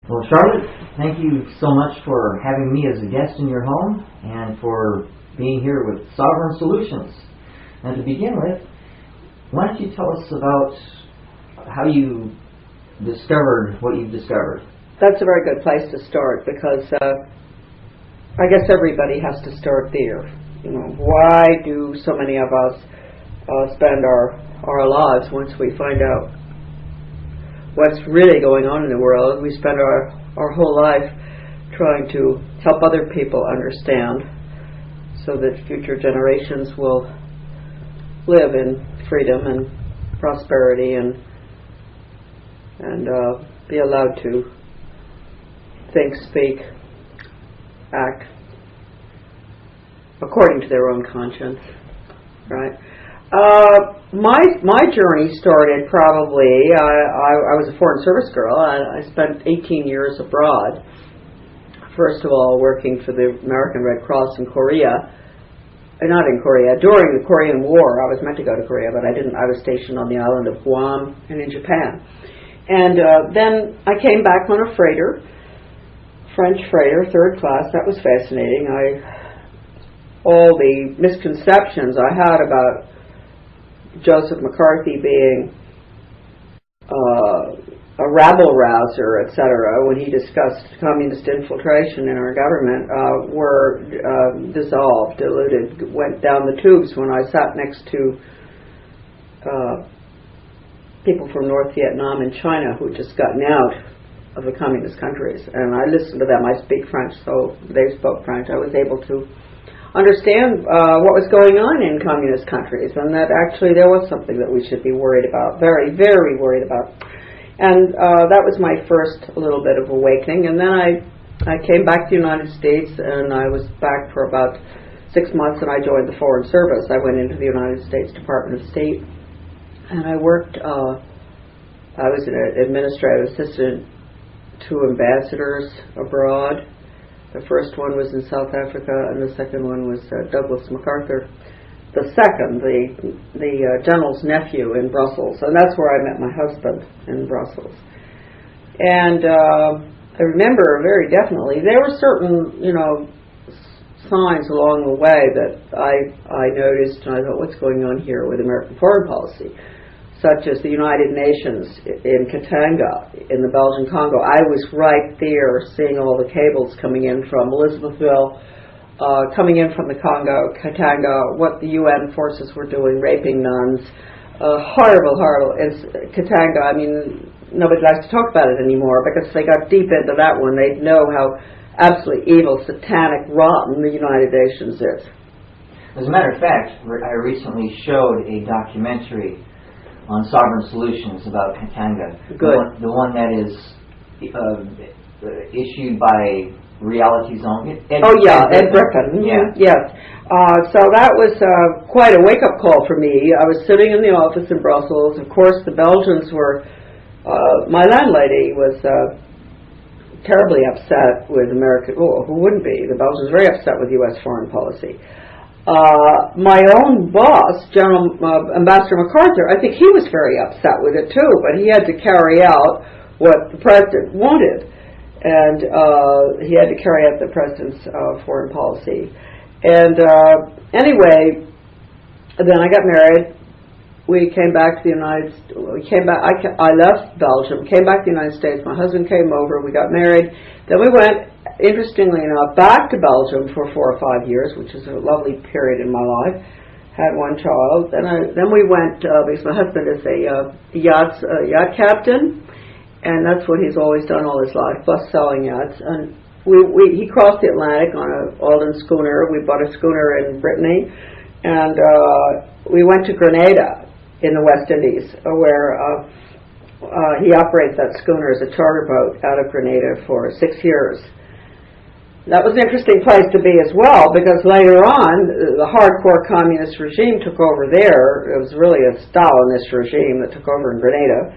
Well, Charlotte, thank you so much for having me as a guest in your home and for being here with Sovereign Solutions. And to begin with, why don't you tell us about how you discovered what you've discovered? That's a very good place to start because I guess everybody has to start there. You know, why do so many of us spend our lives once we find out what's really going on in the world? We spend our whole life trying to help other people understand so that future generations will live in freedom and prosperity and be allowed to think, speak, act according to their own conscience, right? My journey started probably, I was a Foreign Service girl. I spent 18 years abroad. First of all, working for the American Red Cross in Korea. Not in Korea, during the Korean War. I was meant to go to Korea, but I didn't. I was stationed on the island of Guam and in Japan. And then I came back on a freighter, French freighter, third class. That was fascinating. All the misconceptions I had about Joseph McCarthy being a rabble-rouser, etc., when he discussed communist infiltration in our government, were dissolved, diluted, went down the tubes when I sat next to people from North Vietnam and China who had just gotten out of the communist countries. And I listened to them. I speak French, so they spoke French. I was able to understand what was going on in communist countries, and that actually there was something that we should be worried about, very, very worried about. And that was my first little bit of awakening. And then I came back to the United States, and I was back for about 6 months, and I joined the Foreign Service. I went into the United States Department of State, and I worked, I was an administrative assistant to ambassadors abroad. The first one was in South Africa, and the second one was Douglas MacArthur. The second, the general's nephew in Brussels, and that's where I met my husband, in Brussels. And I remember very definitely there were certain, signs along the way that I noticed, and I thought, what's going on here with American foreign policy? Such as the United Nations in Katanga, in the Belgian Congo. I was right there seeing all the cables coming in from Elizabethville, coming in from the Congo, Katanga, what the UN forces were doing, raping nuns. Horrible. Katanga, I mean, nobody likes to talk about it anymore because they got deep into that one. They know how absolutely evil, satanic, rotten the United Nations is. As a matter of fact, I recently showed a documentary on Sovereign Solutions about Katanga. Good. The one that is issued by Reality Zone. Ed Griffin. Yeah. Yes. So that was quite a wake-up call for me. I was sitting in the office in Brussels. Of course, the Belgians were, my landlady was terribly upset with American, who wouldn't be? The Belgians were very upset with U.S. foreign policy. My own boss, Ambassador MacArthur, I think he was very upset with it too, but he had to carry out what the president wanted, and he had to carry out the president's foreign policy. And anyway, then I got married. We came back to the United States. I left Belgium, came back to the United States. My husband came over. We got married. Then we went, interestingly enough, back to Belgium for 4 or 5 years, which is a lovely period in my life. Had one child. Then we went, because my husband is a yacht captain, and that's what he's always done all his life, plus selling yachts. And he crossed the Atlantic on an Alden schooner. We bought a schooner in Brittany, and we went to Grenada in the West Indies, where he operates that schooner as a charter boat out of Grenada for 6 years. That was an interesting place to be as well, because later on, the hardcore communist regime took over there. It was really a Stalinist regime that took over in Grenada.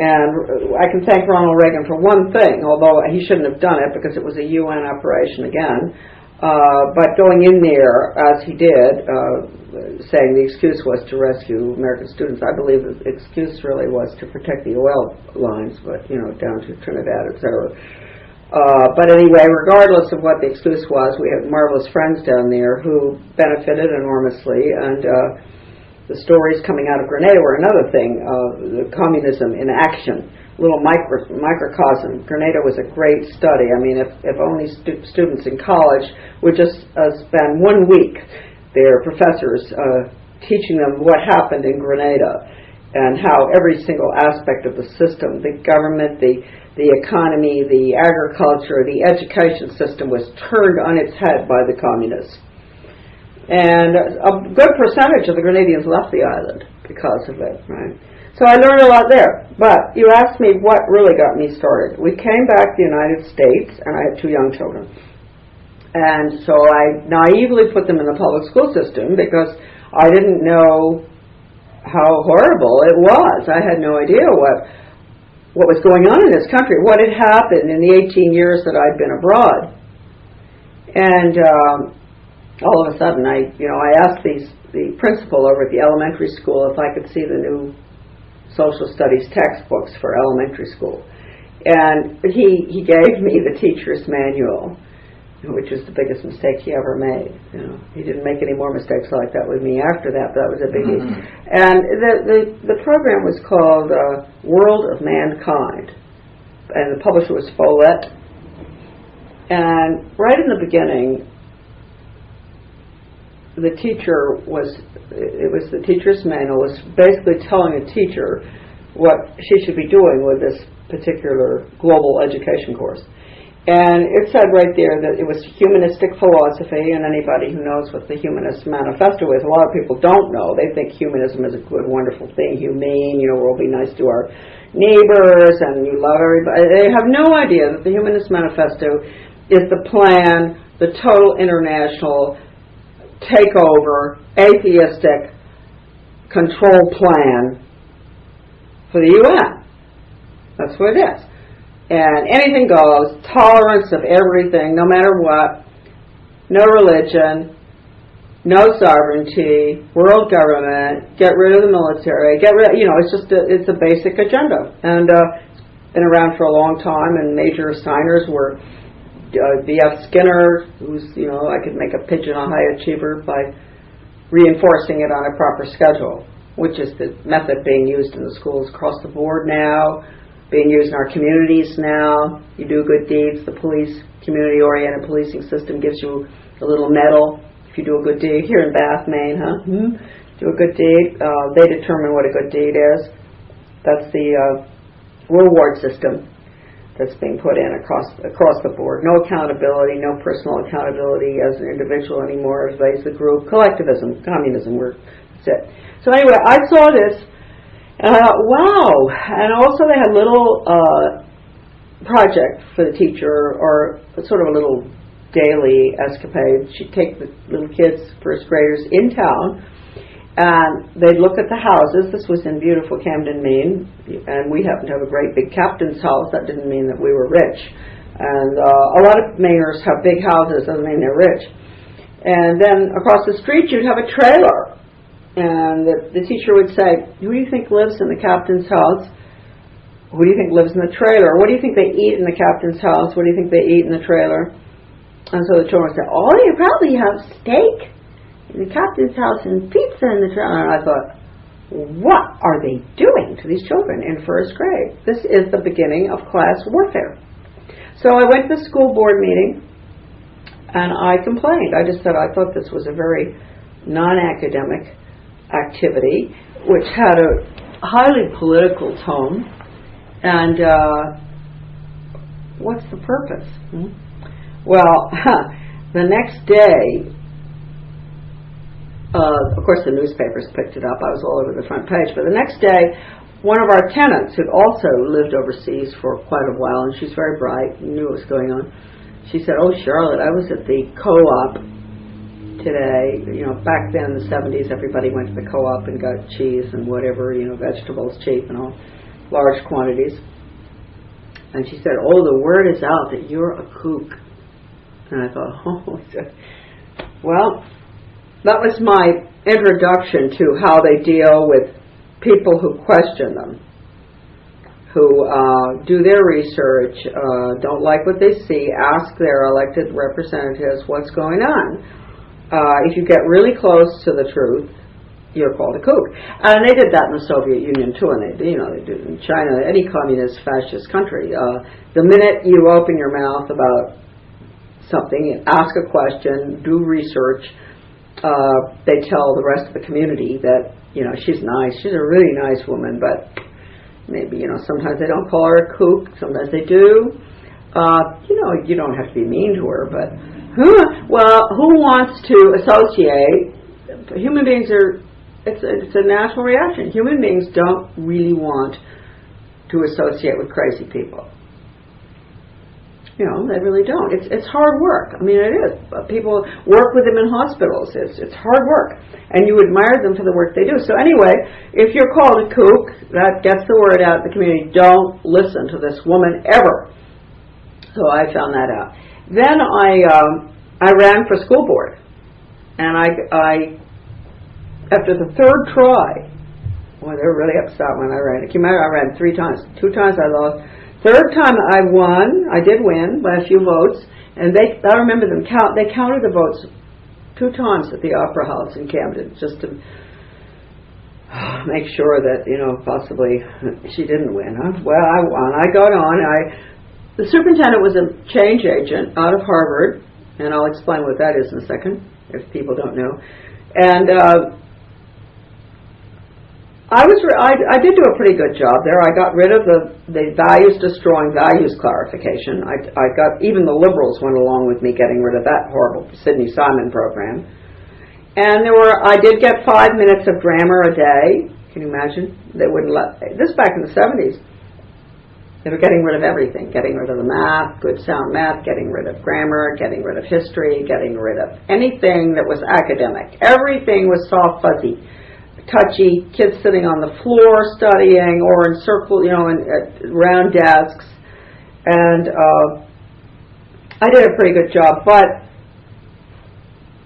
And I can thank Ronald Reagan for one thing, although he shouldn't have done it because it was a UN operation again. But going in there, as he did, saying the excuse was to rescue American students, I believe the excuse really was to protect the oil lines, but, down to Trinidad, etc. But anyway, regardless of what the excuse was, we had marvelous friends down there who benefited enormously, and the stories coming out of Grenada were another thing, the communism in action. Little microcosm. Grenada was a great study. I mean, if only students in college would just spend 1 week, their professors teaching them what happened in Grenada and how every single aspect of the system, the government, the economy, the agriculture, the education system was turned on its head by the communists. And a good percentage of the Grenadians left the island because of it, right? So I learned a lot there. But you asked me what really got me started. We came back to the United States, and I had 2 young children. And so I naively put them in the public school system because I didn't know how horrible it was. I had no idea what was going on in this country, what had happened in the 18 years that I'd been abroad. And all of a sudden, I asked the principal over at the elementary school if I could see the new social studies textbooks for elementary school. And he gave me the teacher's manual, which was the biggest mistake he ever made. He didn't make any more mistakes like that with me after that, but that was a biggie. And the program was called World of Mankind, and the publisher was Follett. And right in the beginning, the teacher's manual was basically telling a teacher what she should be doing with this particular global education course. And it said right there that it was humanistic philosophy, and anybody who knows what the Humanist Manifesto is, a lot of people don't know. They think humanism is a good, wonderful thing, humane, we'll be nice to our neighbors, and you love everybody. They have no idea that the Humanist Manifesto is the plan, the total international takeover, atheistic control plan for the UN. That's what it is. And anything goes, tolerance of everything, no matter what, no religion, no sovereignty, world government, get rid of the military, it's a basic agenda. And it's been around for a long time, and major signers were B.F. Skinner, who's, I could make a pigeon a high achiever by reinforcing it on a proper schedule, which is the method being used in the schools across the board now, being used in our communities now. You do good deeds, the police, community-oriented policing system gives you a little medal if you do a good deed. Here in Bath, Maine, do a good deed. They determine what a good deed is. That's the reward system that's being put in across the board. No accountability, no personal accountability as an individual anymore, as the group. Collectivism, communism, that's it. So anyway, I saw this, and I thought, wow. And also they had a little project for the teacher, or sort of a little daily escapade. She'd take the little kids, first graders, in town, and they'd look at the houses. This was in beautiful Camden, Maine, and we happened to have a great big captain's house. That didn't mean that we were rich. And a lot of Mainers have big houses, doesn't mean they're rich. And then across the street you'd have a trailer. And the teacher would say, who do you think lives in the captain's house? Who do you think lives in the trailer? What do you think they eat in the captain's house? What do you think they eat in the trailer? And so the children would say, oh, you probably have steak in the captain's house and pizza in the trailer. And I thought, what are they doing to these children in first grade? This is the beginning of class warfare. So I went to the school board meeting and I complained. I just said I thought this was a very non-academic activity which had a highly political tone, and what's the purpose? Well, the next day, of course the newspapers picked it up. I was all over the front page. But the next day, one of our tenants, who'd also lived overseas for quite a while, and she's very bright and knew what was going on, she said, oh, Charlotte, I was at the co-op today. Back then in the 70s, everybody went to the co-op and got cheese and whatever, vegetables cheap and all, large quantities. And she said, oh, the word is out that you're a kook. And I thought, oh, well, that was my introduction to how they deal with people who question them, who do their research, don't like what they see, ask their elected representatives what's going on. If you get really close to the truth, you're called a kook. And they did that in the Soviet Union too, and they do it in China, any communist fascist country. The minute you open your mouth about something, ask a question, do research, they tell the rest of the community that, she's nice, she's a really nice woman, but maybe, sometimes they don't call her a kook, sometimes they do. You don't have to be mean to her, but who wants to associate? Human beings are, it's a natural reaction. Human beings don't really want to associate with crazy people. They really don't. It's hard work. I mean, it is. People work with them in hospitals. It's hard work. And you admire them for the work they do. So anyway, if you're called a kook, that gets the word out in the community. Don't listen to this woman ever. So I found that out. Then I ran for school board. And I after the third try, well, they were really upset when I ran. I ran 3 times. 2 times I lost. Third time I won. I did win by a few votes, and I remember them they counted the votes 2 times at the Opera House in Camden, just to make sure that possibly she didn't win. Huh? Well, I won. I got on. The superintendent was a change agent out of Harvard, and I'll explain what that is in a second if people don't know. And I did do a pretty good job there. I got rid of the values-destroying values clarification. I got, even the liberals went along with me getting rid of that horrible Sidney Simon program. And I did get 5 minutes of grammar a day. Can you imagine? They wouldn't this back in the 70s. They were getting rid of everything, getting rid of the math, good sound math, getting rid of grammar, getting rid of history, getting rid of anything that was academic. Everything was soft, fuzzy, touchy, kids sitting on the floor studying or in circle, in round desks. And I did a pretty good job, but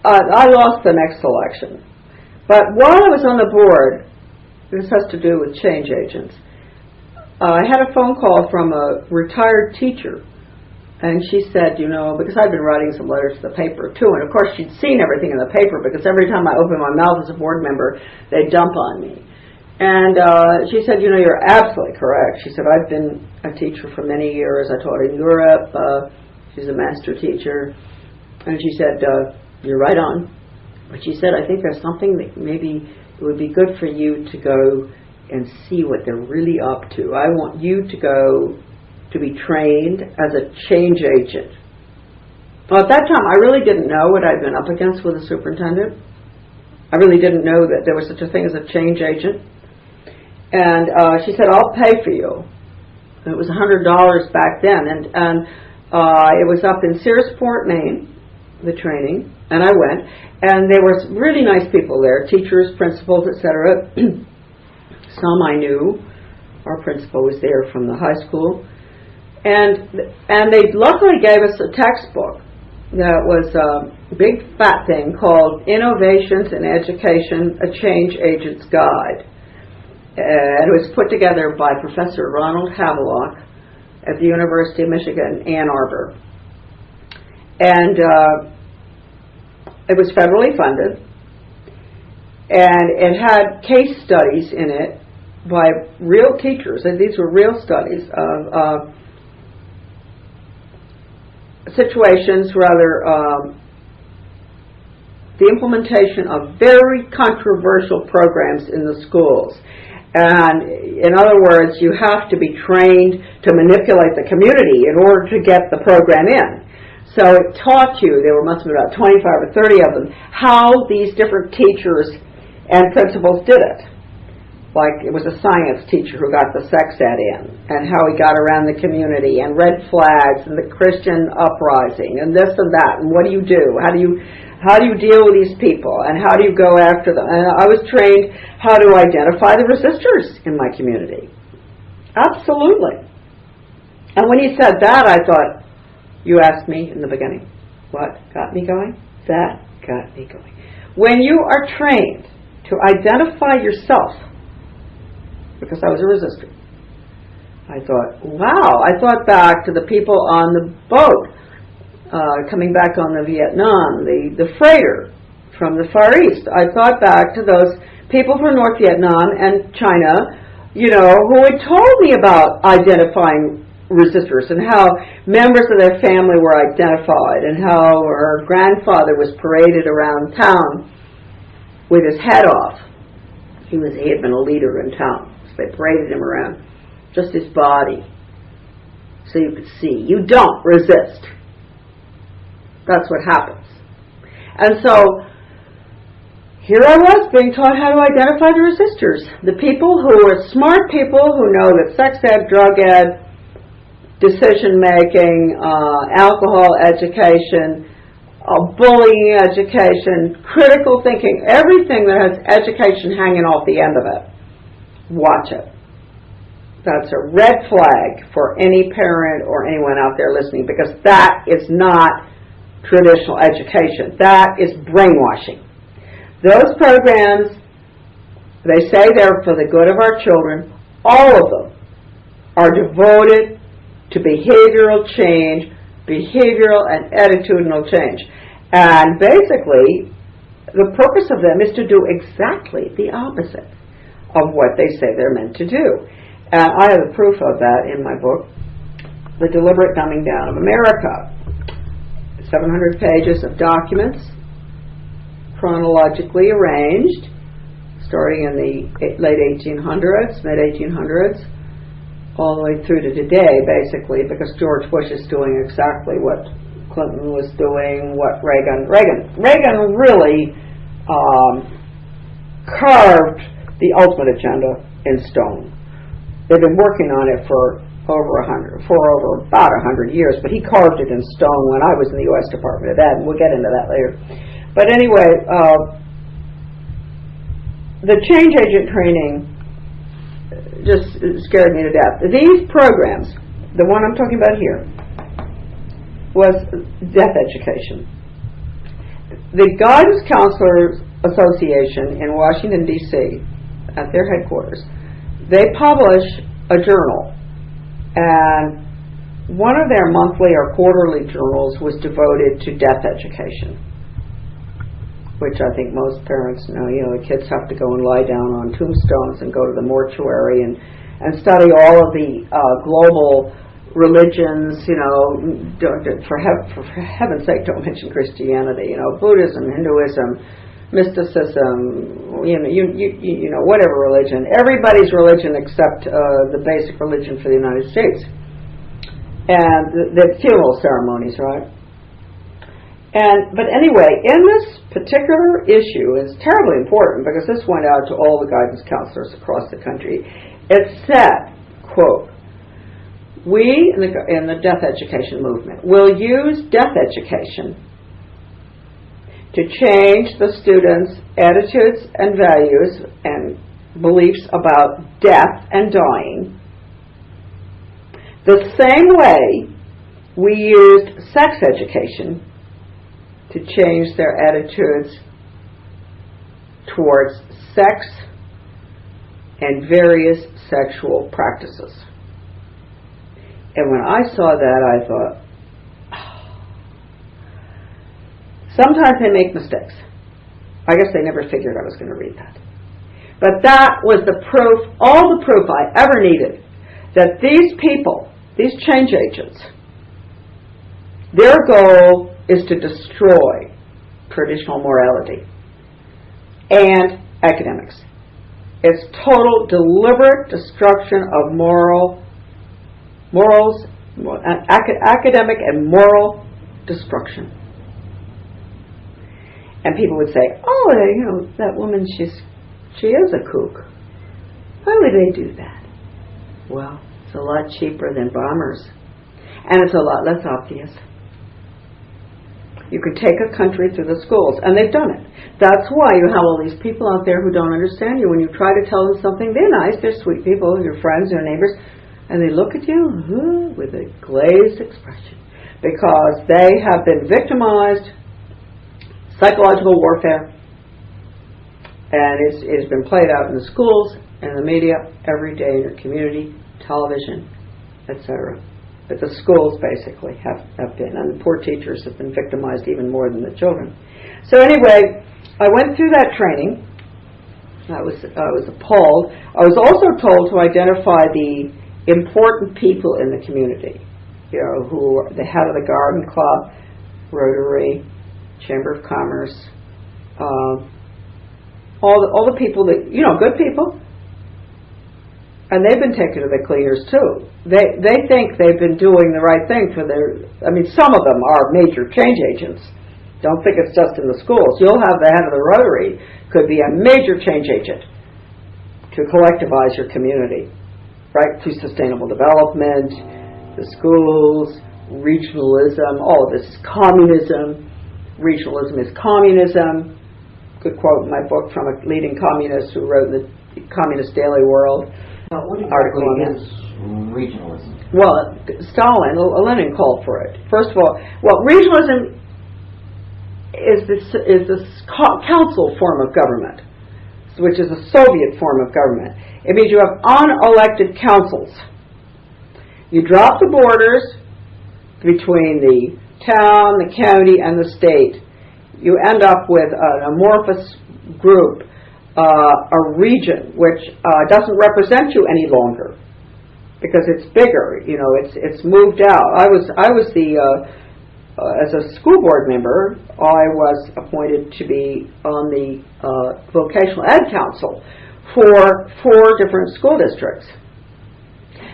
I lost the next election. But while I was on the board, this has to do with change agents, I had a phone call from a retired teacher, and she said, because I'd been writing some letters to the paper too, and of course she'd seen everything in the paper, because every time I opened my mouth as a board member, they'd dump on me. And she said, you're absolutely correct. She said, I've been a teacher for many years. I taught in Europe. She's a master teacher. And she said, you're right on. But she said, I think there's something that maybe it would be good for you to go and see what they're really up to. I want you to go to be trained as a change agent. Well, at that time, I really didn't know what I'd been up against with a superintendent. I really didn't know that there was such a thing as a change agent. And she said, I'll pay for you. And it was $100 back then. And it was up in Searsport, Maine, the training. And I went. And there were really nice people there, teachers, principals, etc. Some I knew. Our principal was there from the high school. And they luckily gave us a textbook that was a big fat thing called Innovations in Education, A Change Agent's Guide. And it was put together by Professor Ronald Havelock at the University of Michigan, Ann Arbor. And it was federally funded. And it had case studies in it by real teachers, and these were real studies of situations, the implementation of very controversial programs in the schools. And in other words, you have to be trained to manipulate the community in order to get the program in. So it taught you, there must have been about 25 or 30 of them, how these different teachers and principals did it. Like it was a science teacher who got the sex ed in, and how he got around the community, and red flags, and the Christian uprising, and this and that, and what do you do? How do you deal with these people, and how do you go after them? And I was trained how to identify the resistors in my community. Absolutely. And when he said that, I thought, you asked me in the beginning. What got me going? That got me going. When you are trained to identify yourself, because I was a resistor, I thought, wow, I thought back to the people on the boat coming back on the Vietnam, the freighter from the Far East. I thought back to those people from North Vietnam and China, who had told me about identifying resistors and how members of their family were identified and how her grandfather was paraded around town with his head off. He had been a leader in town, so they paraded him around, just his body, so you could see. You don't resist. That's what happens. And so here I was being taught how to identify the resistors. The people who are smart people who know that sex ed, drug ed, decision making, alcohol education, bullying education, critical thinking, everything that has education hanging off the end of it. Watch it. That's a red flag for any parent or anyone out there listening, because that is not traditional education. That is brainwashing. Those programs, they say they're for the good of our children. All of them are devoted to behavioral change, behavioral and attitudinal change. And basically, the purpose of them is to do exactly the opposite of what they say they're meant to do. And I have the proof of that in my book, The Deliberate Dumbing Down of America. 700 pages of documents, chronologically arranged, starting in the late 1800s, mid-1800s, all the way through to today, basically, because George Bush is doing exactly what Clinton was doing, what Reagan really carved the ultimate agenda in stone. They've been working on it for about 100 years, but he carved it in stone when I was in the U.S. Department of Ed, and we'll get into that later. But anyway, the change agent training just scared me to death. These programs, the one I'm talking about here, was death education. The Guidance Counselors Association in Washington, D.C., at their headquarters, they publish a journal. And one of their monthly or quarterly journals was devoted to death education, which I think most parents know. The kids have to go and lie down on tombstones and go to the mortuary and study all of the global religions. For heaven's sake, don't mention Christianity. Buddhism, Hinduism, mysticism, whatever religion. Everybody's religion except the basic religion for the United States. And the funeral ceremonies, right? But anyway, in this particular issue, it's terribly important because this went out to all the guidance counselors across the country. It said, quote, "We in the death education movement will use death education to change the students' attitudes and values and beliefs about death and dying, the same way we used sex education to change their attitudes towards sex and various sexual practices." And when I saw that, I thought, sometimes they make mistakes. I guess they never figured I was going to read that. But that was the proof, all the proof I ever needed, that these people, these change agents, their goal is to destroy traditional morality and academics. It's total, deliberate destruction of academic and moral destruction. And people would say, "Oh, that woman, she is a kook. Why would they do that?" Well, it's a lot cheaper than bombers, and it's a lot less obvious. You could take a country through the schools, and they've done it. That's why you have all these people out there who don't understand you. When you try to tell them something, they're nice, they're sweet people, your friends, your neighbors, and they look at you with a glazed expression. because they have been victimized, psychological warfare, and it's been played out in the schools and the media every day in your community, television, etc. But the schools basically have been, and the poor teachers have been victimized even more than the children. So anyway, I went through that training. I was appalled. I was also told to identify the important people in the community, who are the head of the garden club, Rotary, Chamber of Commerce, all the people that, good people. And they've been taken to the cleaners too. They think they've been doing the right thing for some of them are major change agents. Don't think it's just in the schools. You'll have the head of the Rotary could be a major change agent to collectivize your community, right, through sustainable development, the schools, regionalism, all of this is communism. Regionalism is communism. Good quote in my book from a leading communist who wrote in the Communist Daily World. Now, what exactly is regionalism? Well, Lenin called for it. First of all, regionalism is this council form of government, which is a Soviet form of government. It means you have unelected councils. You drop the borders between the town, the county, and the state. You end up with an amorphous group, a region which doesn't represent you any longer because it's bigger. It's moved out. I was as a school board member, I was appointed to be on the vocational ed council for 4 different school districts.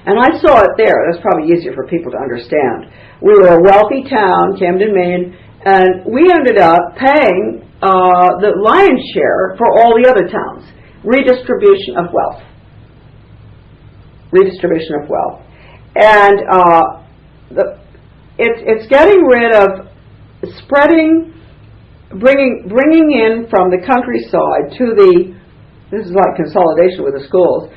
And I saw it there. That's probably easier for people to understand. We were a wealthy town, Camden, Maine, and we ended up paying the lion's share for all the other towns. Redistribution of wealth. And it's getting rid of bringing in from the countryside to this is like consolidation with the schools,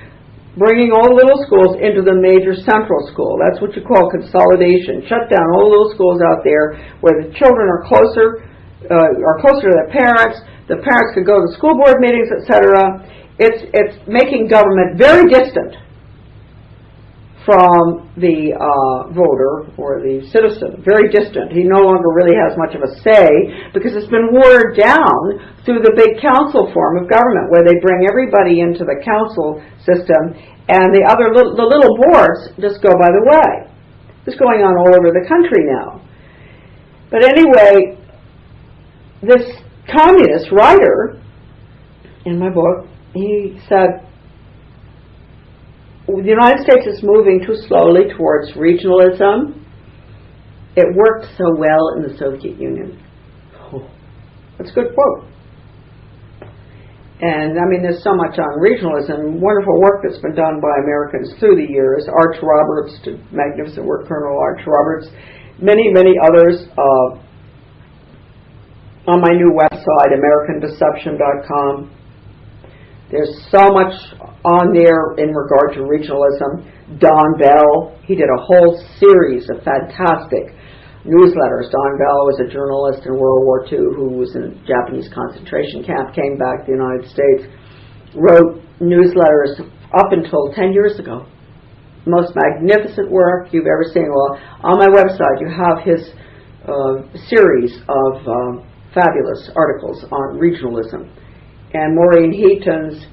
bringing all the little schools into the major central school. That's what you call consolidation. Shut down all the little schools out there where the children are closer to their parents. The parents can go to school board meetings, etc. It's making government very distant from the voter or the citizen, very distant. He no longer really has much of a say because it's been watered down through the big council form of government where they bring everybody into the council system and the little boards just go by the way. It's going on all over the country now. But anyway, this communist writer in my book, he said, the United States is moving too slowly towards regionalism. It worked so well in the Soviet Union. Oh, that's a good quote. And there's so much on regionalism, wonderful work that's been done by Americans through the years. Arch Roberts did magnificent work, Colonel Arch Roberts, many, many others. On my new website, AmericanDeception.com, there's so much on there in regard to regionalism. Don Bell, he did a whole series of fantastic newsletters. Don Bell was a journalist in World War II who was in a Japanese concentration camp, came back to the United States, wrote newsletters up until 10 years ago. Most magnificent work you've ever seen. Well, on my website you have his series of fabulous articles on regionalism. And Maureen Heaton's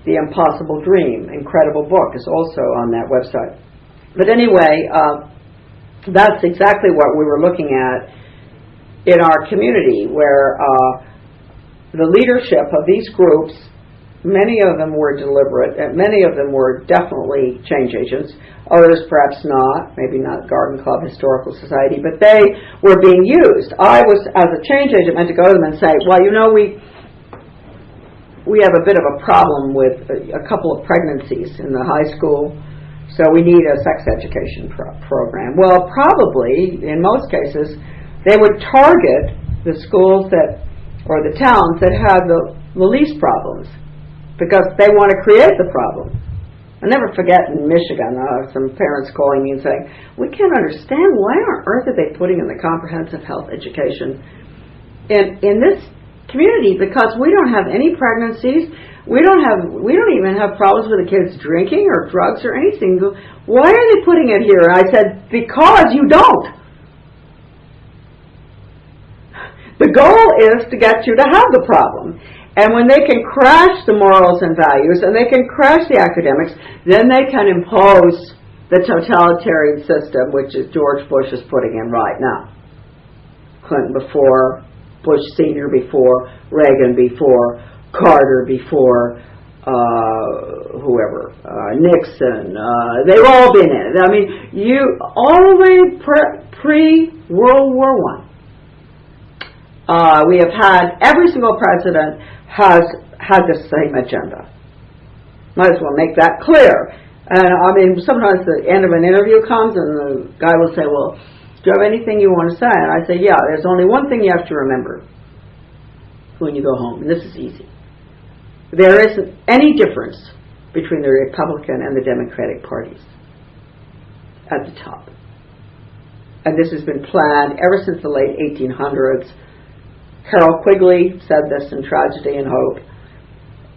The Impossible Dream, incredible book, is also on that website. But anyway, that's exactly what we were looking at in our community, where the leadership of these groups, many of them were deliberate, and many of them were definitely change agents, others perhaps not, maybe not Garden Club, Historical Society, but they were being used. I was, as a change agent, meant to go to them and say, well, we have a bit of a problem with a couple of pregnancies in the high school, so we need a sex education program. Well, probably, in most cases, they would target the schools or the towns that had the least problems, because they want to create the problem. I'll never forget in Michigan, some parents calling me and saying, we can't understand why on earth are they putting in the comprehensive health education in this community, because we don't have any pregnancies, we don't even have problems with the kids drinking or drugs or anything. Why are they putting it here? And I said, because you don't. The goal is to get you to have the problem. And when they can crash the morals and values, and they can crash the academics, then they can impose the totalitarian system, which is George Bush is putting in right now. Clinton before, Bush Sr. before, Reagan before, Carter before, whoever, Nixon, they've all been in it. I mean, all the way pre-World War I. We have had, every single president has had the same agenda. Might as well make that clear. And I mean, sometimes the end of an interview comes and the guy will say, well, do you have anything you want to say? And I say, yeah, there's only one thing you have to remember when you go home, and this is easy. There isn't any difference between the Republican and the Democratic parties at the top. And this has been planned ever since the late 1800s. Carroll Quigley said this in Tragedy and Hope.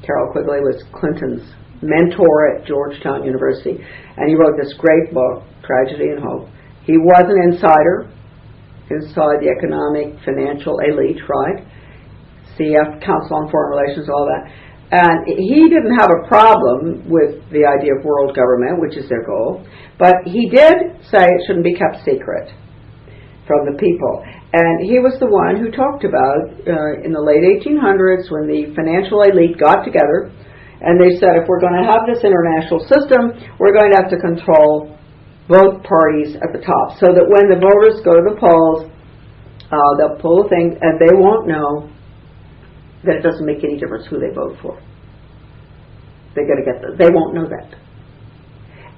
Carroll Quigley was Clinton's mentor at Georgetown University, and he wrote this great book, Tragedy and Hope. He was an insider inside the economic, financial elite, right? CF, Council on Foreign Relations, all that. And he didn't have a problem with the idea of world government, which is their goal, but he did say it shouldn't be kept secret from the people. And he was the one who talked about in the late 1800s when the financial elite got together and they said, if we're going to have this international system, we're going to have to control both parties at the top, so that when the voters go to the polls, they'll pull a thing and they won't know that it doesn't make any difference who they vote for. They won't know that.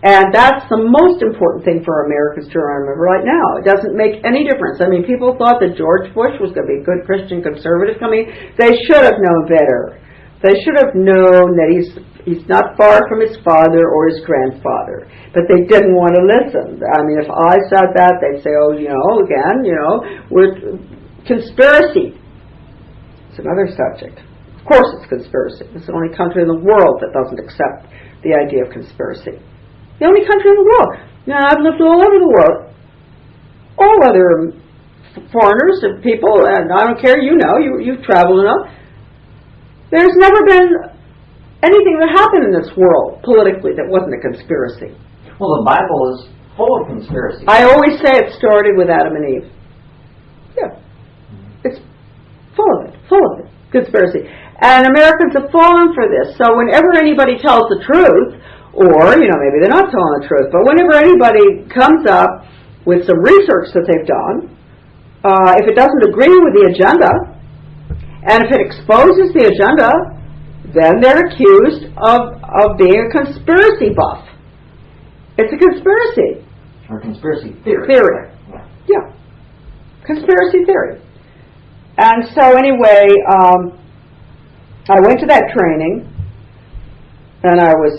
And that's the most important thing for Americans to remember right now. It doesn't make any difference. I mean, people thought that George Bush was going to be a good Christian conservative coming. They should have known better. They should have known that he's not far from his father or his grandfather. But they didn't want to listen. I mean, if I said that, they'd say, oh, we're conspiracy. It's another subject. Of course it's conspiracy. It's the only country in the world that doesn't accept the idea of conspiracy. The only country in the world. I've lived all over the world. All other foreigners and people, and I don't care, you've traveled enough. There's never been anything that happened in this world politically that wasn't a conspiracy. Well, the Bible is full of conspiracies. I always say it started with Adam and Eve. Yeah. It's full of it. Conspiracy. And Americans have fallen for this. So whenever anybody tells the truth, or, maybe they're not telling the truth, but whenever anybody comes up with some research that they've done, if it doesn't agree with the agenda, and if it exposes the agenda, then they're accused of being a conspiracy buff. It's a conspiracy. Or conspiracy theory. Yeah. Conspiracy theory. And so anyway, I went to that training, and I was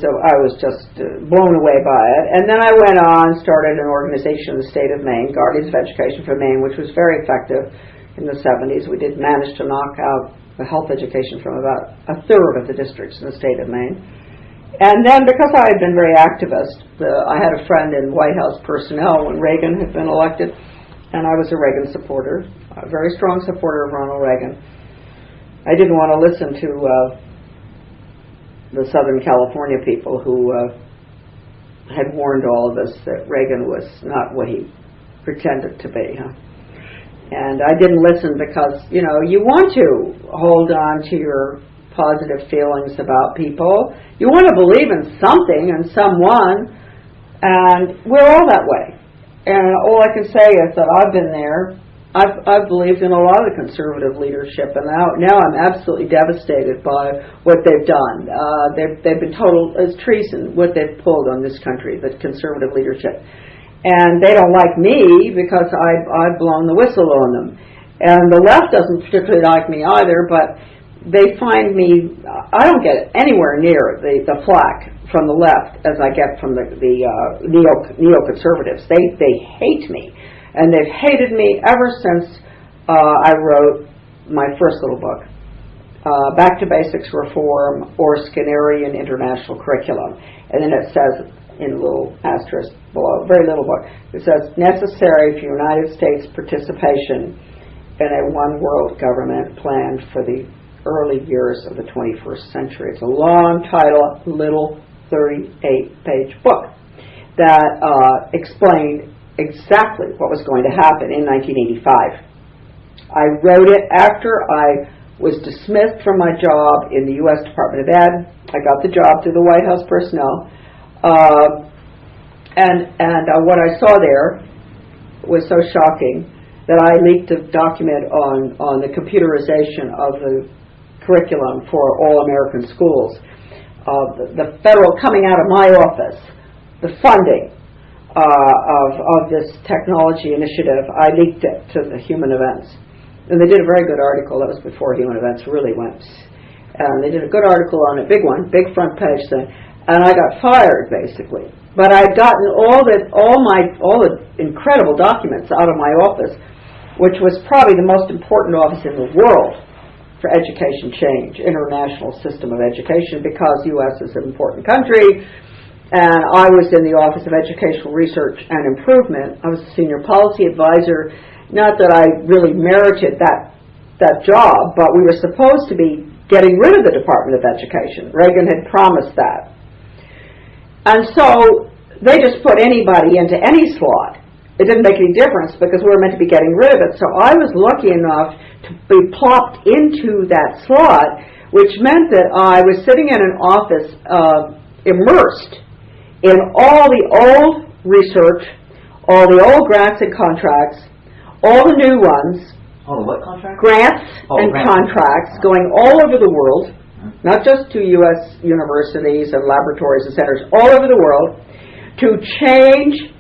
just blown away by it. And then I went on, started an organization in the state of Maine, Guardians of Education for Maine, which was very effective in the 70s. We did manage to knock out the health education from about a third of the districts in the state of Maine. And then because I had been very activist, I had a friend in White House personnel when Reagan had been elected, and I was a Reagan supporter, a very strong supporter of Ronald Reagan. I didn't want to listen to the Southern California people who had warned all of us that Reagan was not what he pretended to be. And I didn't listen because, you want to hold on to your positive feelings about people. You want to believe in something and someone, and we're all that way. And all I can say is that I've been there. I've believed in a lot of the conservative leadership, and now I'm absolutely devastated by what they've done. They've been total as treason what they've pulled on this country, the conservative leadership, and they don't like me because I've blown the whistle on them. And the left doesn't particularly like me either, but they find me. I don't get anywhere near the flack from the left as I get from the neoconservatives. They hate me, and they've hated me ever since I wrote my first little book, Back to Basics Reform or Skinnerian International Curriculum. And then it says in a little asterisk below, very little book, it says, necessary for United States participation in a one-world government planned for the early years of the 21st century. It's a long title, little 38-page book that explained exactly what was going to happen in 1985. I wrote it after I was dismissed from my job in the U.S. Department of Ed. I got the job through the White House personnel. What I saw there was so shocking that I leaked a document on the computerization of the curriculum for all American schools. The federal, coming out of my office, the funding of this technology initiative, I leaked it to the Human Events. And they did a very good article. That was before Human Events really went. And they did a good article on it, big one, big front page thing. And I got fired, basically. But I'd gotten all the incredible documents out of my office, which was probably the most important office in the world for education change, international system of education, because U.S. is an important country. And I was in the Office of Educational Research and Improvement. I was a senior policy advisor. Not that I really merited that job, but we were supposed to be getting rid of the Department of Education. Reagan had promised that. And so they just put anybody into any slot. It didn't make any difference because we were meant to be getting rid of it. So I was lucky enough to be plopped into that slot, which meant that I was sitting in an office immersed in all the old research, all the old grants and contracts, all the new ones, all the what contracts? Grants and contracts going all over the world, not just to U.S. universities and laboratories and centers, all over the world, to change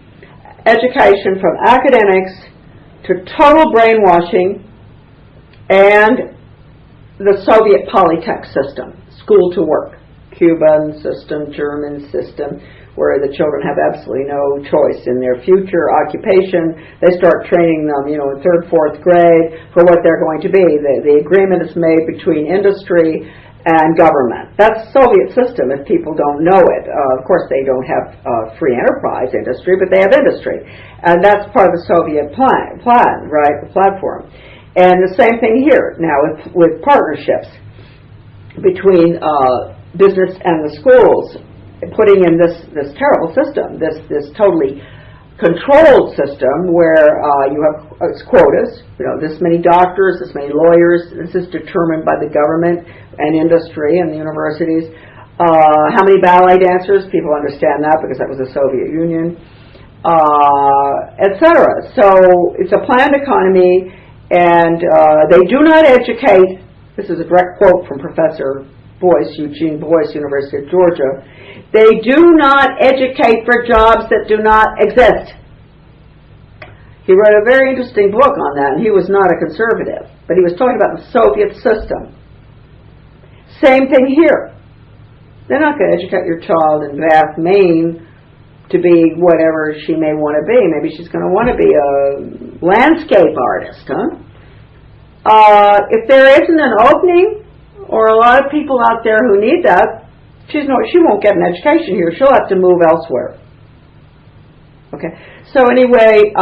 education from academics to total brainwashing and the Soviet polytech system, school to work, Cuban system, German system, where the children have absolutely no choice in their future occupation. They start training them, in third, fourth grade for what they're going to be. The agreement is made between industry and government. That's Soviet system if people don't know it. Of course, they don't have free enterprise industry, but they have industry. And that's part of the Soviet plan, right, the platform. And the same thing here now with partnerships between business and the schools, putting in this terrible system, this totally controlled system where you have quotas, this many doctors, this many lawyers. This is determined by the government and industry and the universities. How many ballet dancers? People understand that because that was the Soviet Union, etc. So it's a planned economy, and they do not educate. This is a direct quote from Professor Boyce, Eugene Boyce, University of Georgia. They do not educate for jobs that do not exist. He wrote a very interesting book on that, and he was not a conservative, but he was talking about the Soviet system. Same thing here. They're not going to educate your child in Bath, Maine to be whatever she may want to be. Maybe she's going to want to be a landscape artist, huh? If there isn't an opening, or a lot of people out there who need that, she won't get an education here. She'll have to move elsewhere. Okay. So anyway,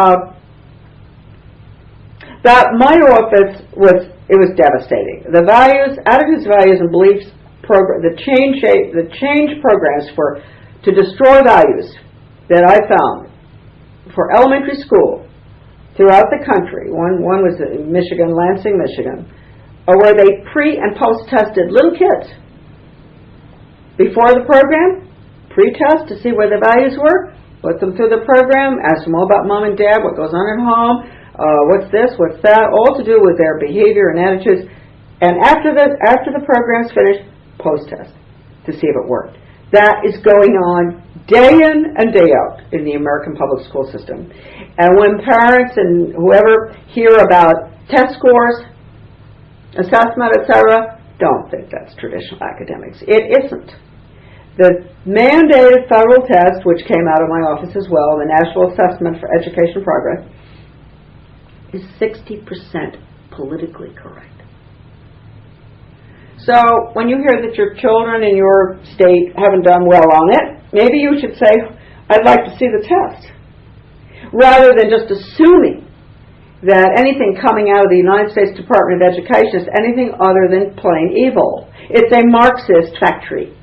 that my office was devastating. The values, attitudes, values, and beliefs program, the change programs to destroy values that I found for elementary school throughout the country. One was in Michigan, Lansing, Michigan, where they pre and post tested little kids. Before the program, pre-test to see where the values were, put them through the program, ask them all about mom and dad, what goes on at home, what's this, what's that, all to do with their behavior and attitudes. And after the program's finished, post-test to see if it worked. That is going on day in and day out in the American public school system. And when parents and whoever hear about test scores, assessment, etc., don't think that's traditional academics. It isn't. The mandated federal test, which came out of my office as well, the National Assessment for Education Progress, is 60% politically correct. So when you hear that your children in your state haven't done well on it, maybe you should say, I'd like to see the test, rather than just assuming that anything coming out of the United States Department of Education is anything other than plain evil. It's a Marxist factory.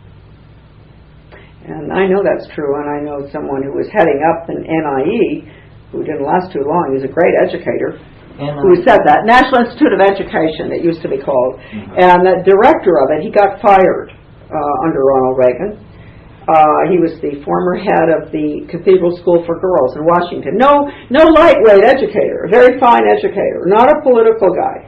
And I know that's true, and I know someone who was heading up an NIE, who didn't last too long. He was a great educator, who said that. National Institute of Education, it used to be called. And the director of it, he got fired under Ronald Reagan. He was the former head of the Cathedral School for Girls in Washington. No lightweight educator, a very fine educator, not a political guy.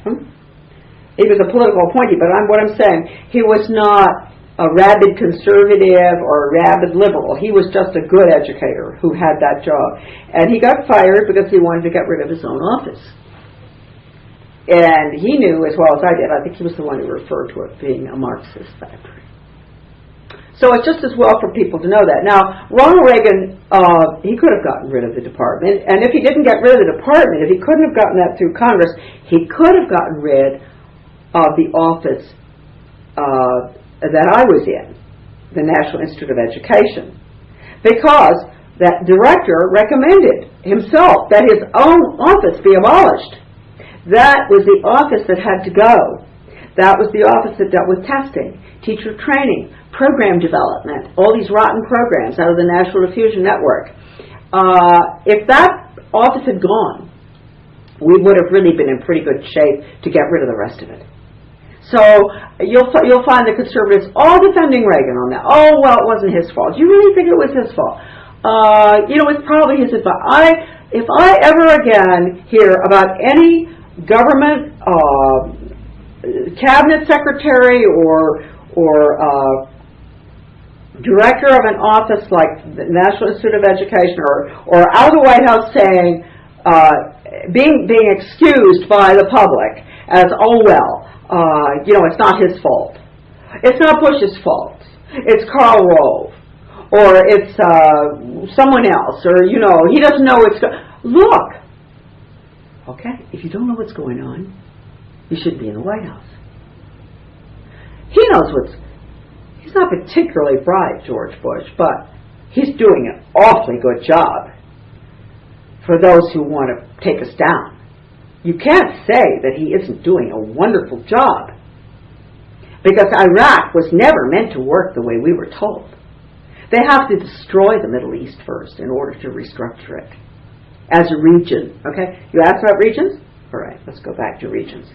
He was a political appointee, but what I'm saying, he was not a rabid conservative or a rabid liberal. He was just a good educator who had that job. And he got fired because he wanted to get rid of his own office. And he knew as well as I did, I think he was the one who referred to it being a Marxist factory. So it's just as well for people to know that. Now, Ronald Reagan, he could have gotten rid of the department, and if he didn't get rid of the department, if he couldn't have gotten that through Congress, he could have gotten rid of the office that I was in, the National Institute of Education, because that director recommended himself that his own office be abolished. That was the office that had to go. That was the office that dealt with testing, teacher training, program development, all these rotten programs out of the National Diffusion Network. If that office had gone, we would have really been in pretty good shape to get rid of the rest of it. So you'll find the conservatives all defending Reagan on that. Oh, well, it wasn't his fault. You really think it was his fault? It's probably his fault. If I ever again hear about any government cabinet secretary or director of an office like the National Institute of Education or out of the White House saying, being excused by the public as, oh well, it's not his fault. It's not Bush's fault. It's Karl Rove. Or it's someone else. Or, he doesn't know what's going on. Look. Okay, if you don't know what's going on, you shouldn't be in the White House. He knows he's not particularly bright, George Bush, but he's doing an awfully good job for those who want to take us down. You can't say that he isn't doing a wonderful job, because Iraq was never meant to work the way we were told. They have to destroy the Middle East first in order to restructure it as a region. Okay, you asked about regions? All right, let's go back to regions.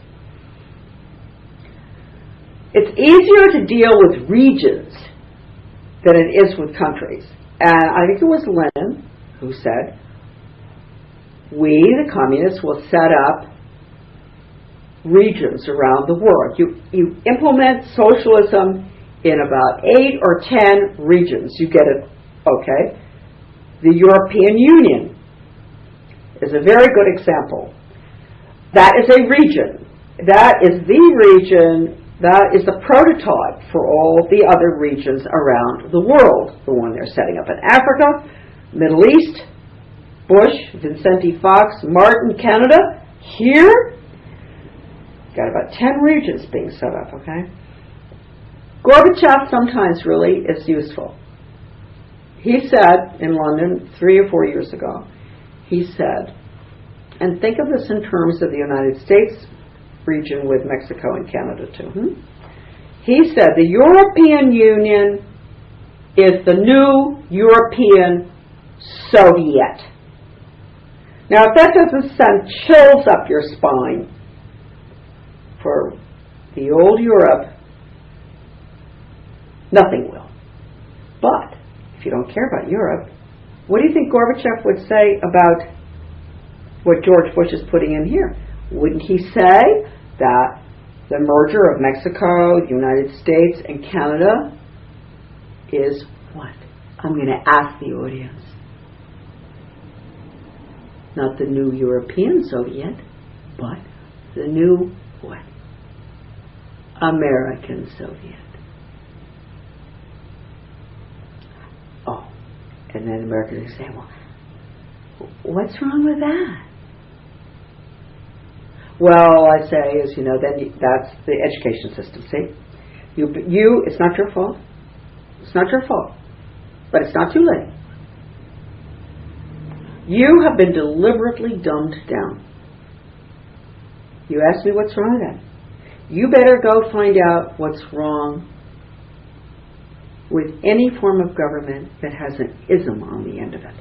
It's easier to deal with regions than it is with countries. And I think it was Lenin who said, we, the communists, will set up regions around the world. You implement socialism in about 8 or 10 regions. You get it, okay? The European Union is a very good example. That is a region. That is the region, that is the prototype for all the other regions around the world. The one they're setting up in Africa, Middle East, Bush, Vincenti Fox, Martin, Canada. Here, got about 10 regions being set up, okay? Gorbachev sometimes really is useful. He said in London 3 or 4 years ago, he said, and think of this in terms of the United States region with Mexico and Canada too. He said the European Union is the new European Soviet. Now if that doesn't send chills up your spine for the old Europe, nothing will. But if you don't care about Europe, what do you think Gorbachev would say about what George Bush is putting in here? Wouldn't he say that the merger of Mexico, the United States, and Canada is what? I'm going to ask the audience. Not the new European Soviet, but the new what? American Soviet. And then Americans say, well, what's wrong with that? Well, I say is, that's the education system, see? It's not your fault. It's not your fault. But it's not too late. You have been deliberately dumbed down. You ask me what's wrong with that. You better go find out what's wrong with any form of government that has an ism on the end of it.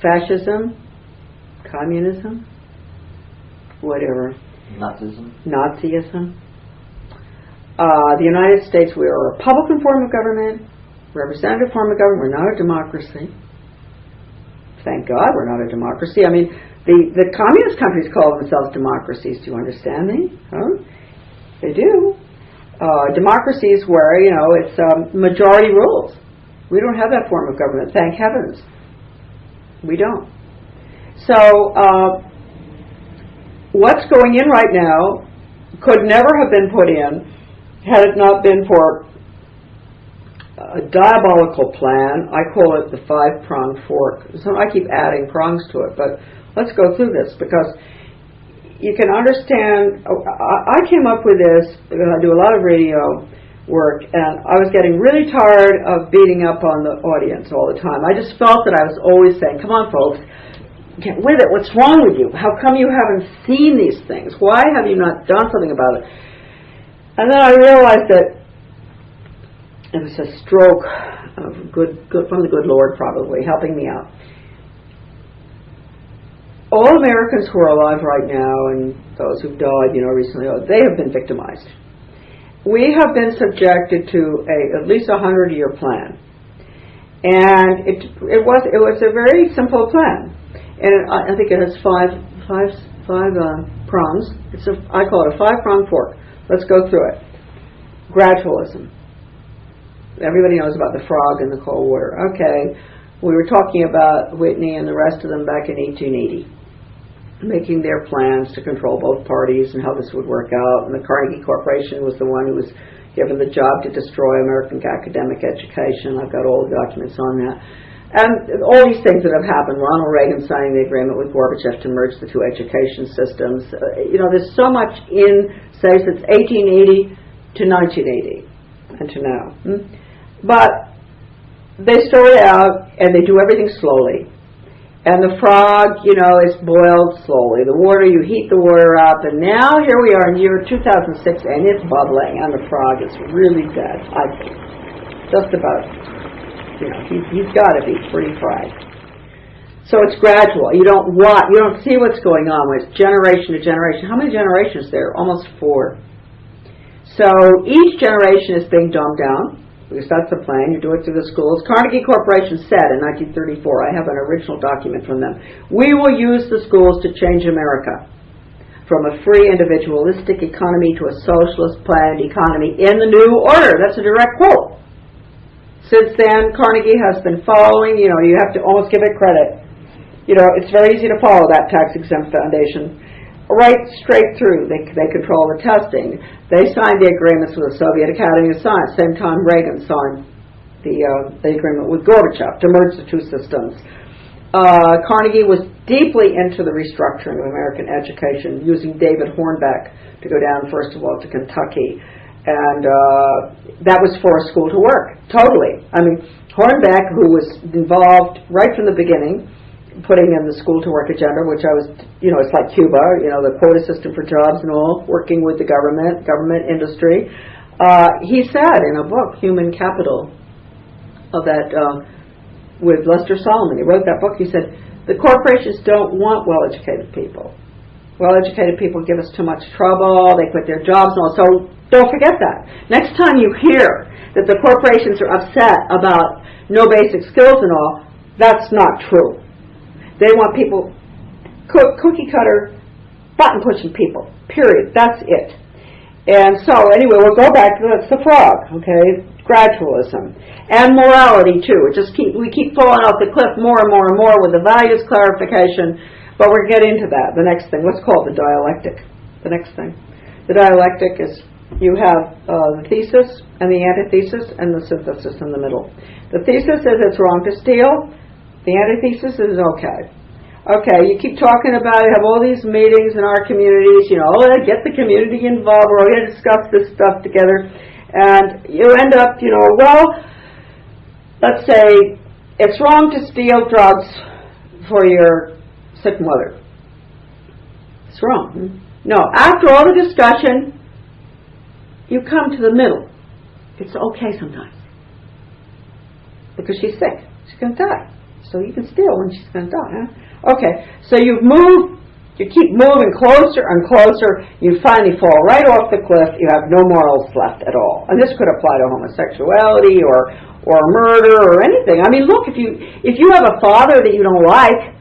Fascism, communism, whatever. Nazism. The United States, we are a Republican form of government, representative form of government. We're not a democracy. Thank God we're not a democracy. I mean, the communist countries call themselves democracies. Do you understand me? Huh? They do. Democracies where, it's majority rules. We don't have that form of government, thank heavens. We don't. So, what's going in right now could never have been put in had it not been for a diabolical plan. I call it the 5-pronged fork. So I keep adding prongs to it, but let's go through this because you can understand. I came up with this because I do a lot of radio work, and I was getting really tired of beating up on the audience all the time. I just felt that I was always saying, come on folks, get with it, what's wrong with you? How come you haven't seen these things? Why have you not done something about it? And then I realized that it was a stroke of good from the good Lord, probably helping me out. All Americans who are alive right now, and those who've died, recently, they have been victimized. We have been subjected to at least 100-year plan, and it was a very simple plan, and I think it has five prongs. I call it a 5-pronged fork. Let's go through it. Gradualism. Everybody knows about the frog in the cold water. Okay, we were talking about Whitney and the rest of them back in 1880, making their plans to control both parties and how this would work out. And the Carnegie Corporation was the one who was given the job to destroy American academic education. I've got all the documents on that. And all these things that have happened, Ronald Reagan signing the agreement with Gorbachev to merge the two education systems. There's so much in, say, since 1880 to 1980 and to now. But they started out and they do everything slowly. And the frog, is boiled slowly. The water, you heat the water up, and now here we are in year 2006, and it's bubbling, and the frog is really dead, I think. Just about, he's got to be pretty fried. So it's gradual. You don't see what's going on when it's generation to generation. How many generations there? Almost 4. So each generation is being dumbed down, because that's the plan. You do it through the schools. Carnegie Corporation said in 1934, I have an original document from them, we will use the schools to change America from a free individualistic economy to a socialist planned economy in the new order. That's a direct quote. Since then, Carnegie has been following, you have to almost give it credit. It's very easy to follow that tax-exempt foundation. Right straight through. They control the testing. They signed the agreements with the Soviet Academy of Science. Same time Reagan signed the agreement with Gorbachev to merge the two systems. Carnegie was deeply into the restructuring of American education, using David Hornbeck to go down, first of all, to Kentucky. And that was for a school to work, totally. I mean, Hornbeck, who was involved right from the beginning, putting in the school to work agenda, which I was, it's like Cuba, the quota system for jobs and all, working with the government industry. He said in a book, Human Capital, with Lester Solomon, he wrote that book, he said, the corporations don't want well-educated people. Well-educated people give us too much trouble, they quit their jobs and all, so don't forget that. Next time you hear that the corporations are upset about no basic skills and all, that's not true. They want people, cookie cutter, button pushing people, period. That's it. And so, anyway, we'll go back to that's the frog, okay? Gradualism. And morality, too. We keep falling off the cliff more and more and more with the values clarification, but we'll get into that. The next thing, let's call it the dialectic. The next thing. The dialectic is you have the thesis and the antithesis and the synthesis in the middle. The thesis is it's wrong to steal. The antithesis is okay. Okay, you keep talking about it, have all these meetings in our communities, get the community involved, we're all going to discuss this stuff together, and you end up, let's say it's wrong to steal drugs for your sick mother. It's wrong. No, after all the discussion, you come to the middle. It's okay sometimes. Because she's sick. She's going to die. So you can steal when she's going to die, huh? Okay, so you keep moving closer and closer, you finally fall right off the cliff, you have no morals left at all. And this could apply to homosexuality or murder or anything. I mean, look, if you have a father that you don't like,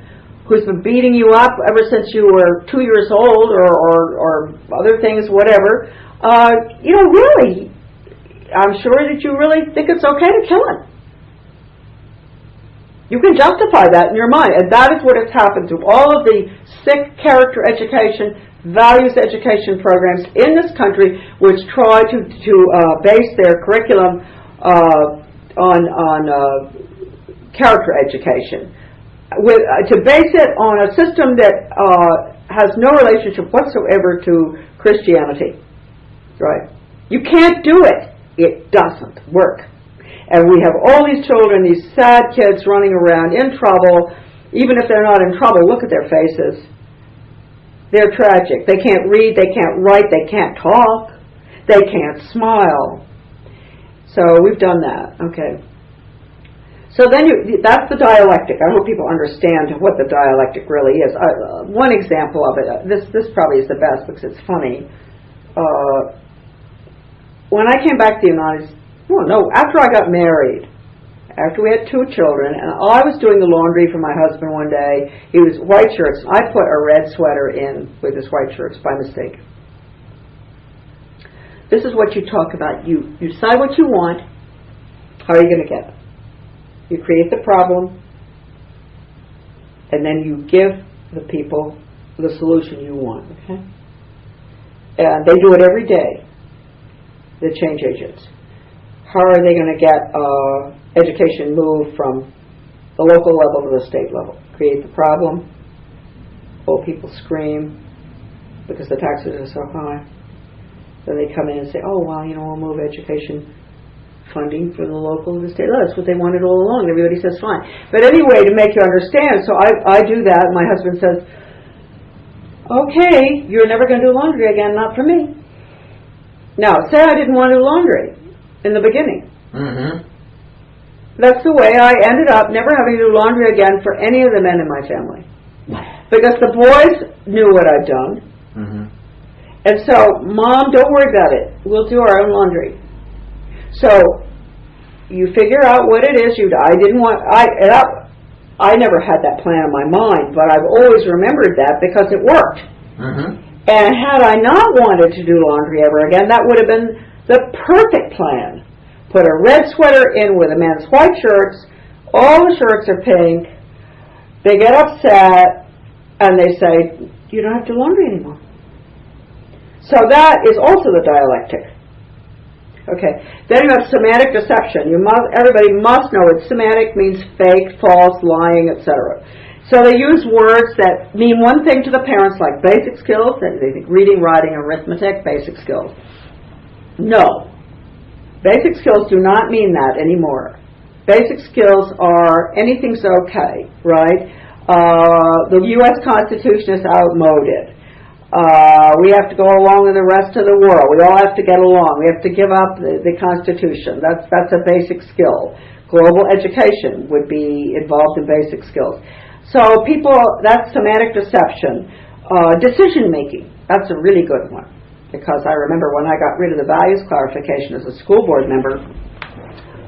who's been beating you up ever since you were 2 years old or other things, whatever, really, I'm sure that you really think it's okay to kill him. You can justify that in your mind, and that is what has happened to all of the sick character education, values education programs in this country, which try to base their curriculum on character education, to base it on a system that has no relationship whatsoever to Christianity. Right? You can't do it. It doesn't work. And we have all these children, these sad kids running around in trouble. Even if they're not in trouble, look at their faces. They're tragic. They can't read, they can't write, they can't talk, they can't smile. So we've done that. Okay. So then that's the dialectic. I hope people understand what the dialectic really is. One example of it, this probably is the best because it's funny. When I came back to the United States, after I got married, after we had 2 children, and I was doing the laundry for my husband one day. He was white shirts. I put a red sweater in with his white shirts by mistake. This is what you talk about. You decide what you want. How are you going to get it? You create the problem, and then you give the people the solution you want. Okay? And they do it every day. The change agents. How are they going to get education moved from the local level to the state level? Create the problem. Old people scream because the taxes are so high. Then they come in and say, we'll move education funding from the local to the state level. That's what they wanted all along. Everybody says fine. But anyway, to make you understand, so I do that. My husband says, okay, you're never going to do laundry again, not for me. Now, say I didn't want to do laundry in the beginning. Mm-hmm. That's the way I ended up never having to do laundry again for any of the men in my family. Because the boys knew what I'd done. Mm-hmm. And so, Mom, don't worry about it. We'll do our own laundry. So, you figure out what it is I never had that plan in my mind, but I've always remembered that because it worked. Mm-hmm. And had I not wanted to do laundry ever again, that would have been the perfect plan. Put a red sweater in with a man's white shirts. All the shirts are pink. They get upset, and they say, you don't have to do laundry anymore. So that is also the dialectic. Okay. Then you have semantic deception. Everybody must know it. Semantic means fake, false, lying, etc. So they use words that mean one thing to the parents, like basic skills. They think reading, writing, arithmetic, basic skills. No. Basic skills do not mean that anymore. Basic skills are anything's okay, right? The U.S. Constitution is outmoded. We have to go along with the rest of the world. We all have to get along. We have to give up the Constitution. That's a basic skill. Global education would be involved in basic skills. So that's semantic deception. Decision making, that's a really good one. Because I remember when I got rid of the values clarification as a school board member,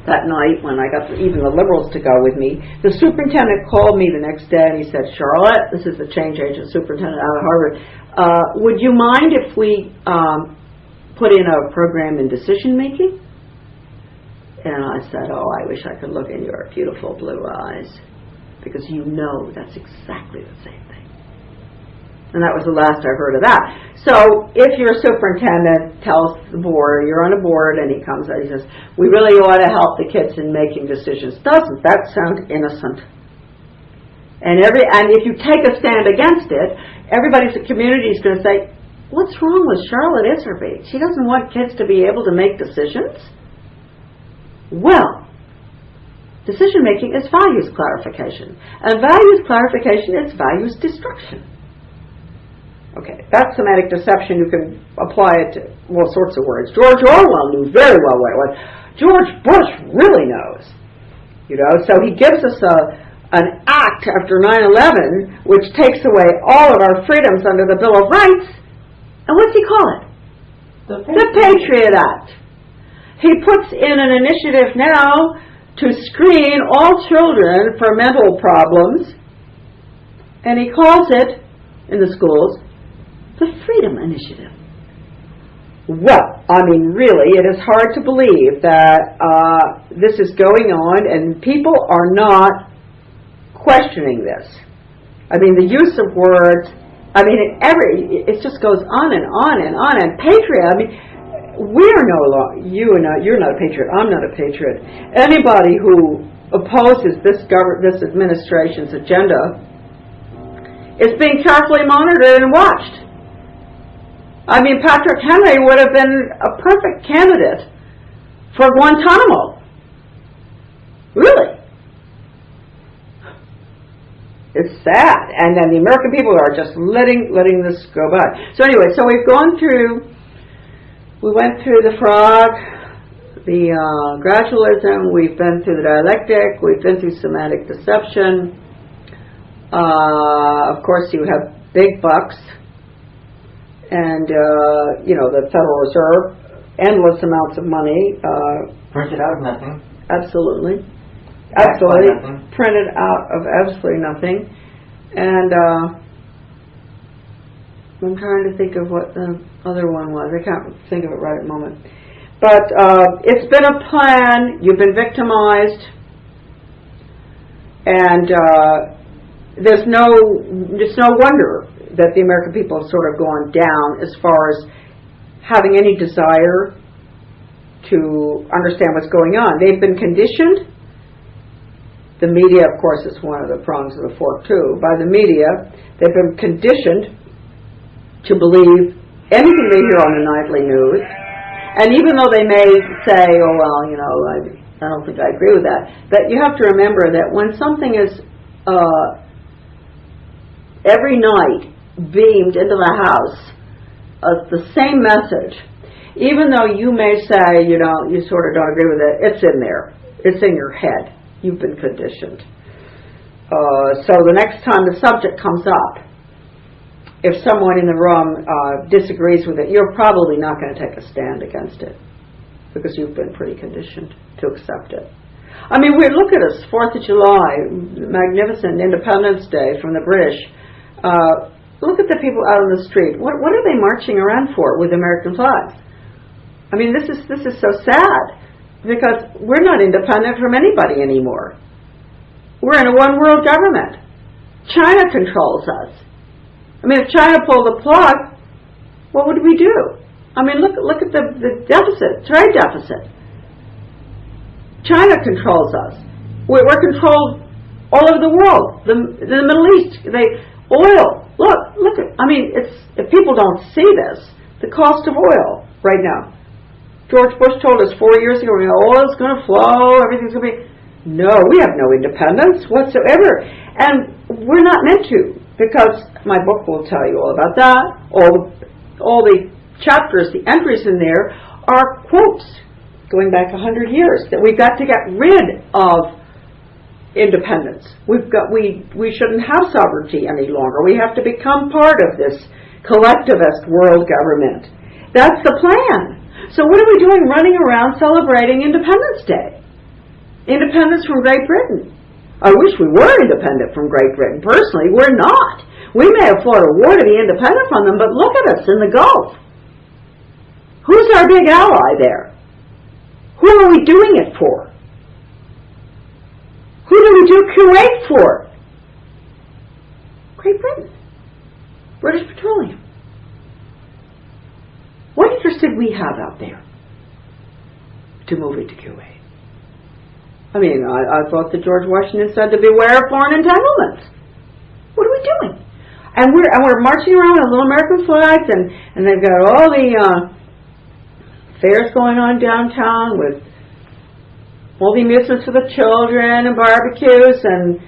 that night when I got even the liberals to go with me, the superintendent called me the next day and he said, Charlotte, this is the change agent superintendent out of Harvard, would you mind if we put in a program in decision making? And I said, I wish I could look in your beautiful blue eyes. Because you know that's exactly the same thing. And that was the last I heard of that. So if your superintendent tells the board, you're on a board, and he comes out, he says, we really ought to help the kids in making decisions. Doesn't that sound innocent? And if you take a stand against it, everybody's community is going to say, what's wrong with Charlotte Iserbyt? She doesn't want kids to be able to make decisions? Well, decision making is values clarification. And values clarification is values destruction. Okay, that's semantic deception. You can apply it to all sorts of words. George Orwell knew very well what it was. George Bush really knows. So he gives us an act after 9/11 which takes away all of our freedoms under the Bill of Rights. And what's he call it? The Patriot Act. He puts in an initiative now to screen all children for mental problems, and he calls it, in the schools, the Freedom Initiative. Well, I mean, really, it is hard to believe that this is going on, and people are not questioning this. I mean, the use of words, I mean, it just goes on and on and on. And patriot, I mean, we're no longer, you're not a patriot, I'm not a patriot. Anybody who opposes this administration's agenda is being carefully monitored and watched. I mean, Patrick Henry would have been a perfect candidate for Guantanamo. Really. It's sad. And then the American people are just letting this go by. So anyway, so we went through the frog, the gradualism, we've been through the dialectic, we've been through semantic deception. Of course, you have big bucks. And, the Federal Reserve, endless amounts of money. Printed out of nothing. Absolutely. Absolutely. Printed out of absolutely nothing. And I'm trying to think of what the other one was. I can't think of it right at the moment. But it's been a plan. You've been victimized. And there's no wonder that the American people have sort of gone down as far as having any desire to understand what's going on. They've been conditioned. The media, of course, is one of the prongs of the fork, too. By the media, they've been conditioned to believe anything they hear on the nightly news. And even though they may say, oh, well, I don't think I agree with that, but you have to remember that when something is every night beamed into the house the same message, even though you may say you sort of don't agree with it, it's in there, it's in your head, you've been conditioned. So the next time the subject comes up, if someone in the room disagrees with it, you're probably not going to take a stand against it because you've been pretty conditioned to accept it. I mean, look at us, 4th of July, magnificent Independence Day from the British. Look at the people out on the street. What are they marching around for with American flags? I mean, this is so sad because we're not independent from anybody anymore. We're in a one-world government. China controls us. I mean, if China pulled the plug, what would we do? I mean, look at the deficit, trade deficit. China controls us. We're controlled all over the world. The Middle East, oil. Look at, I mean, if people don't see this, the cost of oil right now. George Bush told us 4 years ago, oil's going to flow, everything's going to be. No, we have no independence whatsoever. And we're not meant to, because my book will tell you all about that. All the chapters, the entries in there are quotes going back 100 years that we've got to get rid of independence. We shouldn't have sovereignty any longer. We have to become part of this collectivist world government. That's the plan. So what are we doing running around celebrating Independence Day? Independence from Great Britain. I wish we were independent from Great Britain. Personally, we're not. We may have fought a war to be independent from them, but look at us in the Gulf. Who's our big ally there? Who are we doing it for? Who do we do Kuwait for? Great Britain. British Petroleum. What interest did we have out there to move it to Kuwait? I mean, I thought that George Washington said to beware of foreign entanglements. What are we doing? And we're marching around with little American flags, and they've got all the fairs going on downtown with all the amusements for the children and barbecues and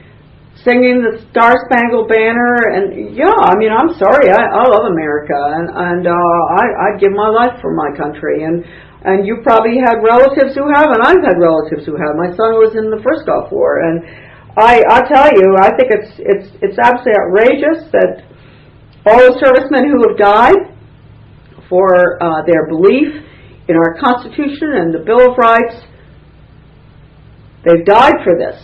singing the Star Spangled Banner. And yeah, I mean, I'm sorry, I love America, and I'd give my life for my country. And you probably had relatives who have, and I've had relatives who have. My son was in the first Gulf War, and I tell you, I think it's absolutely outrageous that all the servicemen who have died for their belief in our Constitution and the Bill of Rights, they've died for this.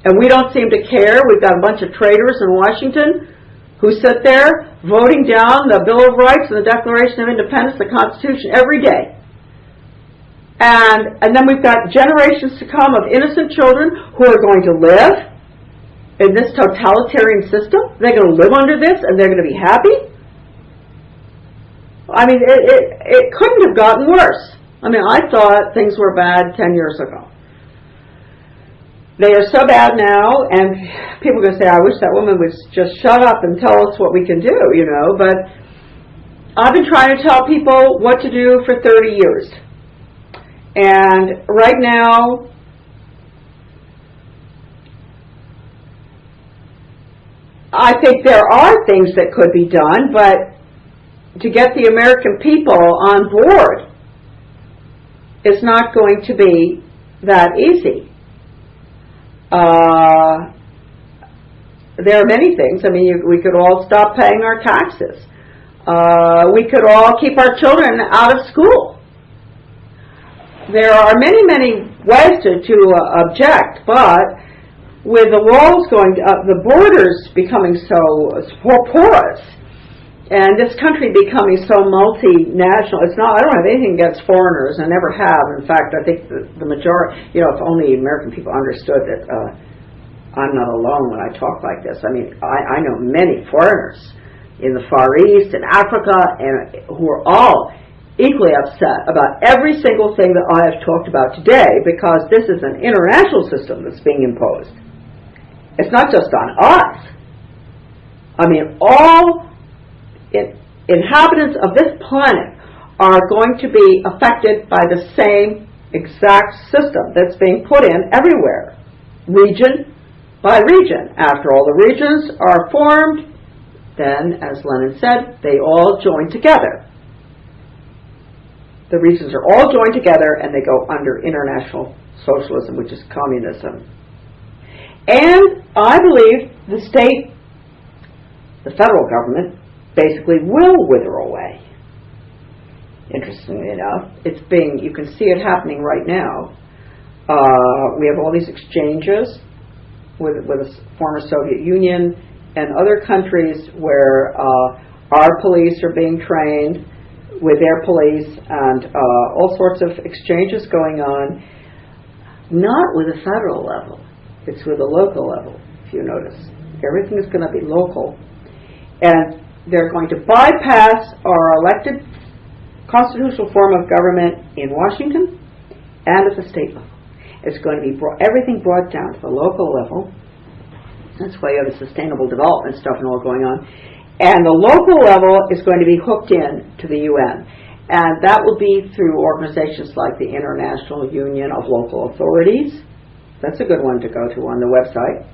And we don't seem to care. We've got a bunch of traitors in Washington who sit there voting down the Bill of Rights and the Declaration of Independence, the Constitution, every day. And then we've got generations to come of innocent children who are going to live in this totalitarian system. They're going to live under this, and they're going to be happy. I mean, it couldn't have gotten worse. I mean, I thought things were bad 10 years ago. They are so bad now, and people are going to say, I wish that woman would just shut up and tell us what we can do, you know. But I've been trying to tell people what to do for 30 years. And right now, I think there are things that could be done, but to get the American people on board is not going to be that easy. There are many things. I mean, we could all stop paying our taxes. We could all keep our children out of school. There are many, many ways to object, but with the walls going up, the borders becoming so porous, and this country becoming so multinational, it's not. I don't have anything against foreigners. I never have. In fact, I think the majority, you know, if only American people understood that I'm not alone when I talk like this. I mean, I know many foreigners in the Far East and Africa, and who are all equally upset about every single thing that I have talked about today, because this is an international system that's being imposed. It's not just on us. I mean, all inhabitants of this planet are going to be affected by the same exact system that's being put in everywhere, region by region. After all the regions are formed, then, as Lenin said, they all join together. The regions are all joined together, and they go under international socialism, which is communism. And I believe the state, the federal government, basically will wither away. Interestingly enough, you can see it happening right now. We have all these exchanges with the former Soviet Union and other countries where our police are being trained with their police, and all sorts of exchanges going on, not with a federal level. It's with a local level, if you notice. Everything is going to be local. And they're going to bypass our elected constitutional form of government in Washington and at the state level. It's going to be everything brought down to the local level. That's why you have the sustainable development stuff and all going on. And the local level is going to be hooked in to the UN. And that will be through organizations like the International Union of Local Authorities. That's a good one to go to on the website.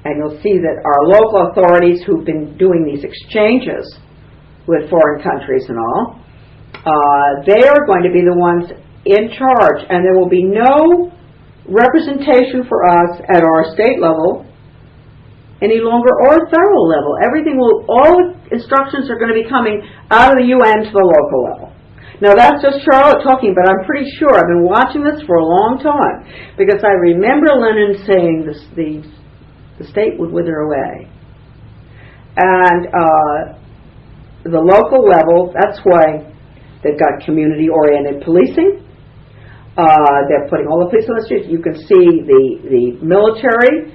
And you'll see that our local authorities who've been doing these exchanges with foreign countries and all, they are going to be the ones in charge. And there will be no representation for us at our state level any longer, or federal level. All instructions are going to be coming out of the UN to the local level. Now that's just Charlotte talking, but I'm pretty sure, I've been watching this for a long time, because I remember Lenin saying the state would wither away. And the local level, that's why they've got community-oriented policing. They're putting all the police on the streets. You can see the military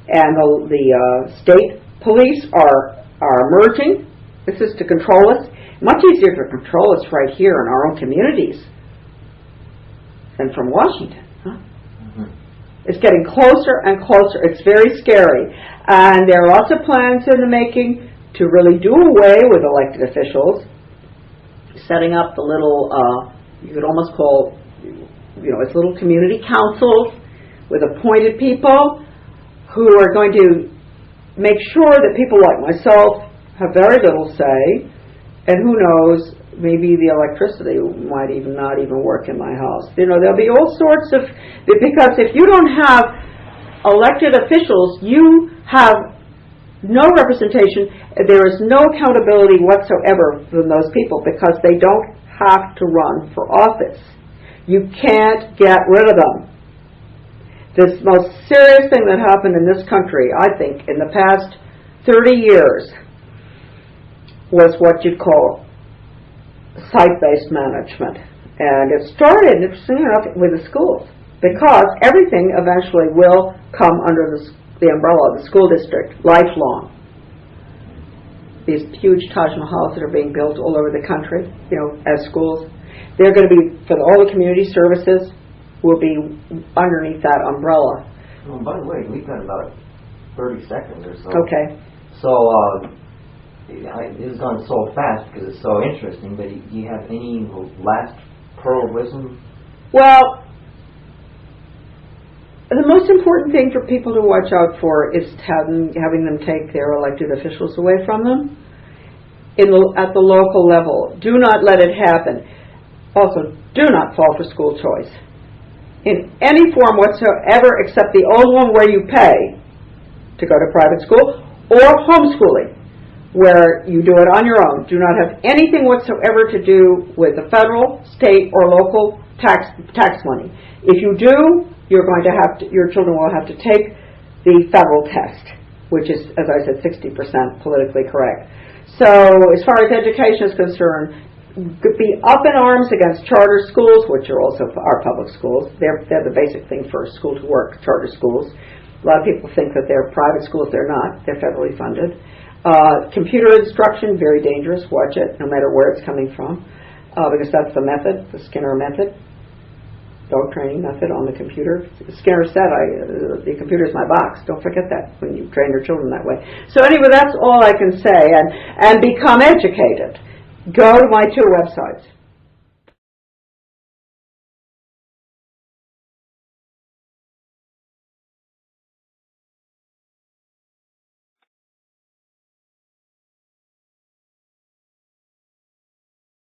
and the state police are are emerging. This is to control us. Much easier to control us right here in our own communities than from Washington. It's getting closer and closer. It's very scary. And there are lots of plans in the making to really do away with elected officials, setting up the little, you could almost call, it's little community councils with appointed people who are going to make sure that people like myself have very little say, and who knows, maybe the electricity might not even work in my house. There'll be all sorts of, because if you don't have elected officials, you have no representation. There is no accountability whatsoever from those people because they don't have to run for office. You can't get rid of them. The most serious thing that happened in this country, I think, in the past 30 years was what you'd call site-based management. And it started, interestingly enough, with the schools, because everything eventually will come under the umbrella of the school district, lifelong. These huge Taj Mahals that are being built all over the country, as schools, they're going to be, for all the community services, will be underneath that umbrella. Well, by the way, we've got about 30 seconds or so. Okay. So, this is going so fast because it's so interesting, but do you have any last pearl of wisdom? Well, the most important thing for people to watch out for is having them take their elected officials away from them at the local level. Do not let it happen. Also, do not fall for school choice in any form whatsoever except the old one where you pay to go to private school, or homeschooling, where you do it on your own. Do not have anything whatsoever to do with the federal, state, or local tax money. If you do, your children will have to take the federal test, which is, as I said, 60% politically correct. So, as far as education is concerned, be up in arms against charter schools, which are also our public schools. They're the basic thing for a school to work, charter schools. A lot of people think that they're private schools. They're not. They're federally funded. Computer instruction, very dangerous. Watch it, no matter where it's coming from, because that's the method, the Skinner method, dog training method on the computer. Skinner said, the computer is my box. Don't forget that when you train your children that way. So anyway, that's all I can say. And become educated. Go to my 2 websites.